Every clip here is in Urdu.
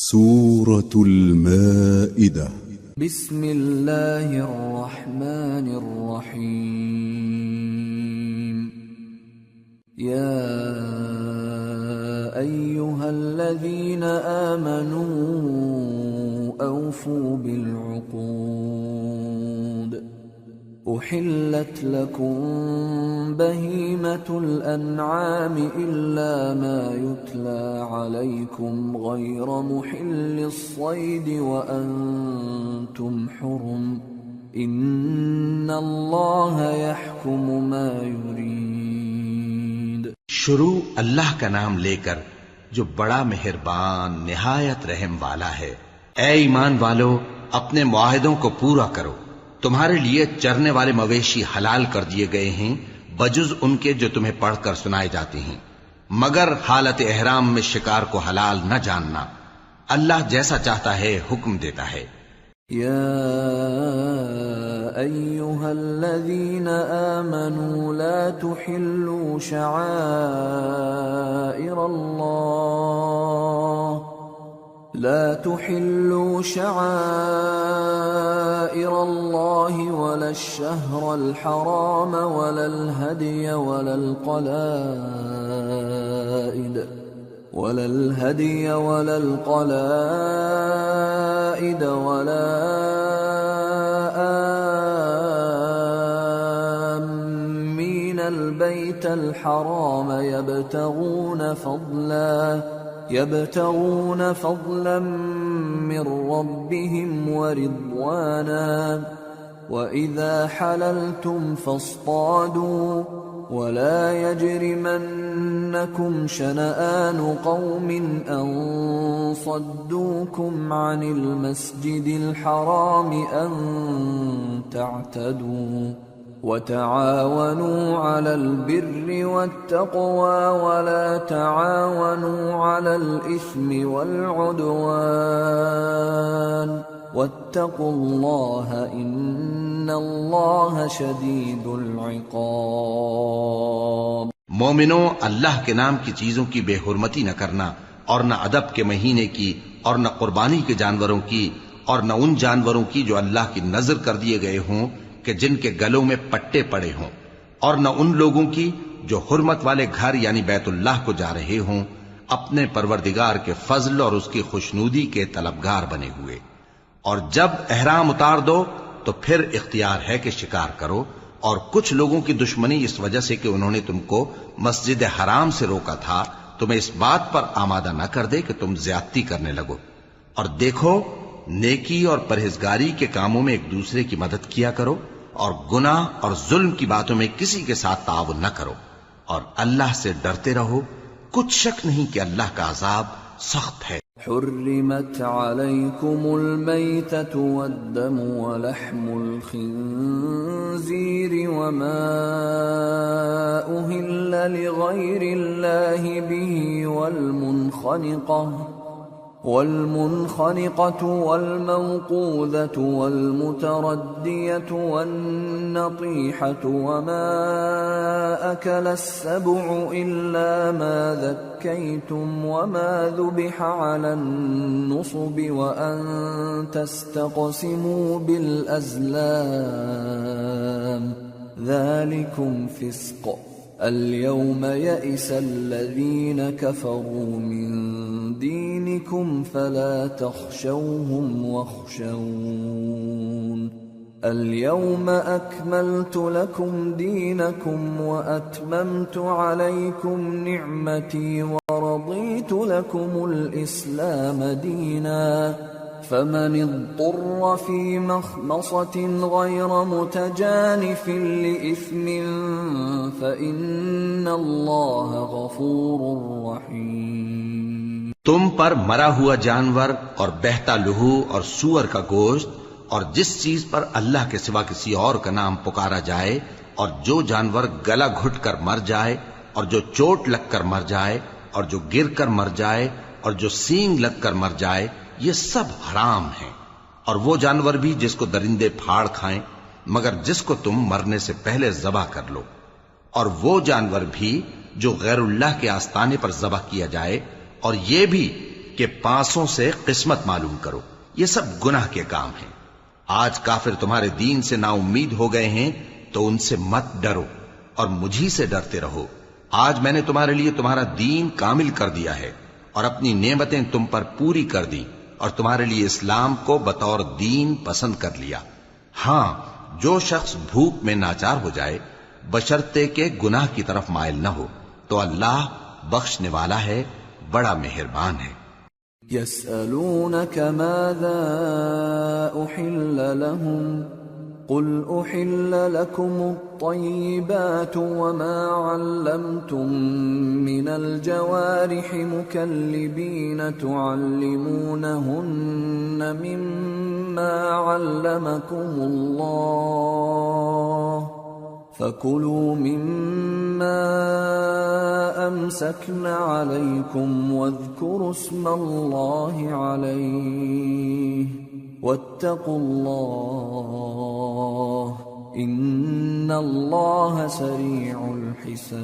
سورة المائدة. بسم الله الرحمن الرحيم. يا أيها الذين آمنوا أوفوا بالعقود. أحلت لكم بهيمة الأنعام إلا ما يتلى عليكم غير محل الصيد وأنتم حرم إن الله يحكم ما يريد. شروع اللہ کا نام لے کر جو بڑا مہربان نہایت رحم والا ہے. اے ایمان والو، اپنے معاہدوں کو پورا کرو. تمہارے لیے چرنے والے مویشی حلال کر دیے گئے ہیں بجز ان کے جو تمہیں پڑھ کر سنائے جاتے ہیں، مگر حالت احرام میں شکار کو حلال نہ جاننا. اللہ جیسا چاہتا ہے حکم دیتا ہے. یا ایہا الذین آمنوا لا تحلوا شعائر اللہ ولا الشهر الحرام ولا الهدي ولا القلائد ولا آمين البيت الحرام يبتغون فضلا من ربهم ورضوانا وإذا حللتم فاصطادوا ولا يجرمنكم شنآن قوم أن صدوكم عن المسجد الحرام أن تعتدوا وتعاونوا على البر والتقوى ولا تعاونوا على الإثم والعدوان واتقوا الله إن الله شديد العقاب. مومنوں، اللہ کے نام کی چیزوں کی بے حرمتی نہ کرنا، اور نہ ادب کے مہینے کی، اور نہ قربانی کے جانوروں کی، اور نہ ان جانوروں کی جو اللہ کی نذر کر دیے گئے ہوں کہ جن کے گلوں میں پٹے پڑے ہوں، اور نہ ان لوگوں کی جو حرمت والے گھر یعنی بیت اللہ کو جا رہے ہوں اپنے پروردگار کے فضل اور اس کی خوشنودی کے طلبگار بنے ہوئے. اور جب احرام اتار دو تو پھر اختیار ہے کہ شکار کرو. اور کچھ لوگوں کی دشمنی اس وجہ سے کہ انہوں نے تم کو مسجد حرام سے روکا تھا تمہیں اس بات پر آمادہ نہ کر دے کہ تم زیادتی کرنے لگو. اور دیکھو، نیکی اور پرہیزگاری کے کاموں میں ایک دوسرے کی مدد کیا کرو، اور گناہ اور ظلم کی باتوں میں کسی کے ساتھ تعاون نہ کرو، اور اللہ سے ڈرتے رہو. کچھ شک نہیں کہ اللہ کا عذاب سخت ہے. حرمت علیکم المیتۃ والدم ولحم الخنزیر وما أهل لغیر اللہ به والمنخنقة والموقوذة والمتردية والنطيحة وما أكل السبع إلا ما ذكيتم وما ذبح على النصب وأن تستقسموا بالأزلام ذلكم فسق. اليوم يئس الذين كفروا من دينكم فلا تخشوهم واخشون. اليوم أكملت لكم دينكم وأتممت عليكم نعمتي ورضيت لكم الإسلام دينا. فمن اضطر في مخمصة غير متجانف لإثم فإن الله غفور رحيم. تم پر مرا ہوا جانور اور بہتا لہو اور سور کا گوشت اور جس چیز پر اللہ کے سوا کسی اور کا نام پکارا جائے، اور جو جانور گلا گھٹ کر مر جائے، اور جو چوٹ لگ کر مر جائے، اور جو گر کر مر جائے، اور جو سینگ لگ کر مر جائے، یہ سب حرام ہیں. اور وہ جانور بھی جس کو درندے پھاڑ کھائیں مگر جس کو تم مرنے سے پہلے ذبح کر لو. اور وہ جانور بھی جو غیر اللہ کے آستانے پر ذبح کیا جائے، اور یہ بھی کہ پانسوں سے قسمت معلوم کرو، یہ سب گناہ کے کام ہیں۔ آج کافر تمہارے دین سے نا امید ہو گئے ہیں تو ان سے مت ڈرو اور مجھی سے ڈرتے رہو۔ آج میں نے تمہارے لیے تمہارا دین کامل کر دیا ہے اور اپنی نعمتیں تم پر پوری کر دی اور تمہارے لیے اسلام کو بطور دین پسند کر لیا۔ ہاں، جو شخص بھوک میں ناچار ہو جائے بشرطے کہ گناہ کی طرف مائل نہ ہو تو اللہ بخشنے والا ہے، بڑا مہربان ہے۔ يسألونك ماذا أحل لهم قل أحل لكم الطيبات وما علمتم من الجوارح مكلبين تعلمونهن مما علمكم الله فَكُلُوا مِمَّا أَمْسَكْنَ عَلَيْكُمْ وَاذْكُرُوا اسْمَ اللَّهِ عَلَيْهِ وَاتَّقُوا اللَّهَ إِنَّ اللَّهَ سَرِيعُ الْحِسَابِ۔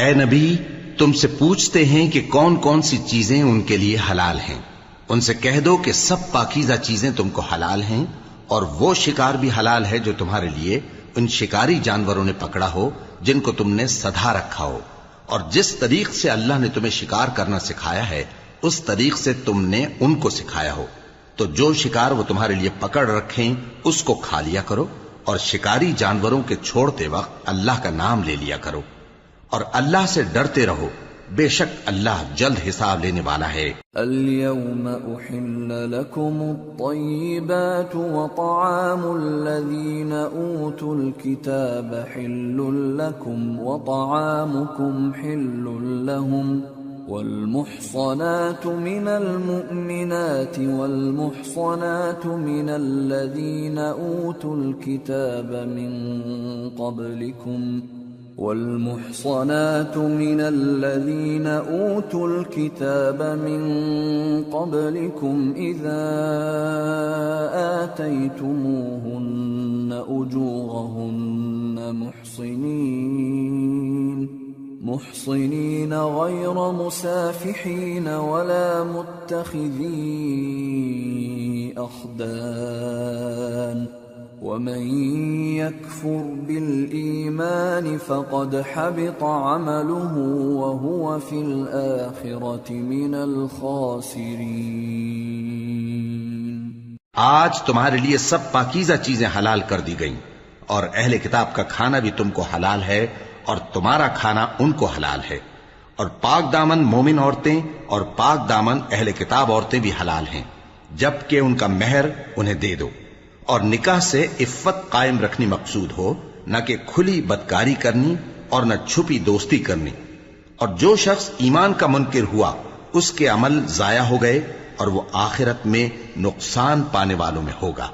اے نبی، تم سے پوچھتے ہیں کہ کون کون سی چیزیں ان کے لیے حلال ہیں۔ ان سے کہہ دو کہ سب پاکیزہ چیزیں تم کو حلال ہیں، اور وہ شکار بھی حلال ہے جو تمہارے لیے ان شکاری جانوروں نے پکڑا ہو جن کو تم نے سدھا رکھا ہو، اور جس طریق سے اللہ نے تمہیں شکار کرنا سکھایا ہے اس طریق سے تم نے ان کو سکھایا ہو۔ تو جو شکار وہ تمہارے لیے پکڑ رکھیں اس کو کھا لیا کرو، اور شکاری جانوروں کے چھوڑتے وقت اللہ کا نام لے لیا کرو، اور اللہ سے ڈرتے رہو، بے شک اللہ جلد حساب لینے والا ہے۔ اليوم احل لكم الطيبات وطعام الذين اوتوا الكتاب حل لكم وطعامكم حل لهم والمحصنات من المؤمنات والمحصنات من الذين اوتوا الكتاب من قبلكم والمحصنات من الذين أوتوا الكتاب من قبلكم إذا آتيتموهن أجورهن محصنين غير مسافحين ولا متخذي أخدان ومن يكفر بالإيمان فقد حبط عمله وهو في الآخرة من الخاسرين۔ آج تمہارے لیے سب پاکیزہ چیزیں حلال کر دی گئیں، اور اہل کتاب کا کھانا بھی تم کو حلال ہے اور تمہارا کھانا ان کو حلال ہے، اور پاک دامن مومن عورتیں اور پاک دامن اہل کتاب عورتیں بھی حلال ہیں جبکہ ان کا مہر انہیں دے دو، اور نکاح سے عفت قائم رکھنی مقصود ہو، نہ کہ کھلی بدکاری کرنی اور نہ چھپی دوستی کرنی۔ اور جو شخص ایمان کا منکر ہوا اس کے عمل ضائع ہو گئے اور وہ آخرت میں نقصان پانے والوں میں ہوگا۔